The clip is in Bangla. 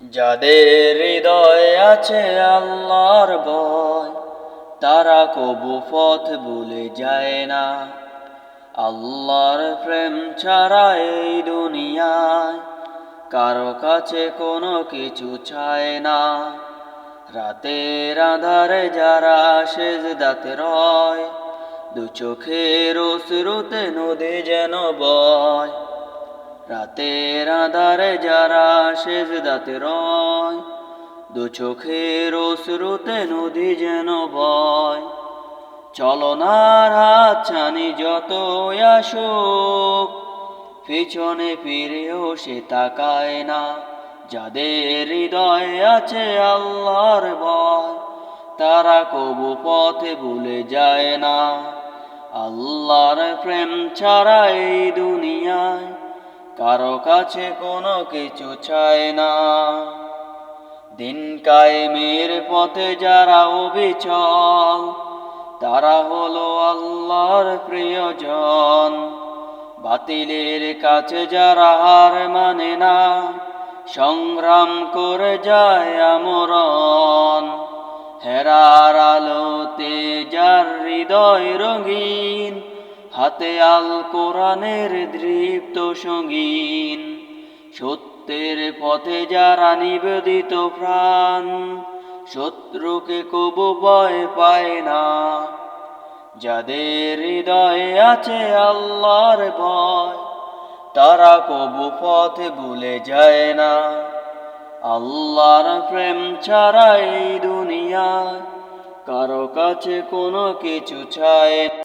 যাদের হৃদয়ে আছে আল্লাহর ভয়, তারা কবু পথ ভুলে যায় না। আল্লাহর প্রেম ছাড়া এই দুনিয়ায় কারো কাছে কোনো কিছু চায় না। রাতের আঁধারে যারা সেজদাতে রয়, দু চোখের অশ্রুতে নদী যেন বয়। রাতের আঁধারে যারা সেজদাতে রয়, দু চোখের অশ্রুতে নদী যেন বয়। চলনার হাত ছানি যত আসুক, পিছনে ফিরেও সে তাকায় না। যাদের হৃদয়ে আছে আল্লাহর ভয়, তারা কবু পথে ভুলে যায় না। আল্লাহর প্রেম ছাড়া এই দুনিয়ায় কারো কাছে কোনো কিছু চায় না। দিন কায়েমের পথে যারা অবিচল, তারা হলো আল্লাহর প্রিয়জন। বাতিলের কাছে যারা হার মানে না, সংগ্রাম করে যায় আমরণ। হেরার আলোতে যার হৃদয় রঙিন, হাতে আল কোরআনের দৃপ্ত সঙ্গীন। সত্যের পথে যারা নিবেদিত প্রাণ, শত্রুকে কবু ভয় পায় না। যাদের হৃদয়ে আছে আল্লাহর ভয়, তারা কবু পথে ভুলে যায় না। আল্লাহর প্রেম ছাড়া এই দুনিয়ায় কারো কাছে কোনো কিছু চায় না।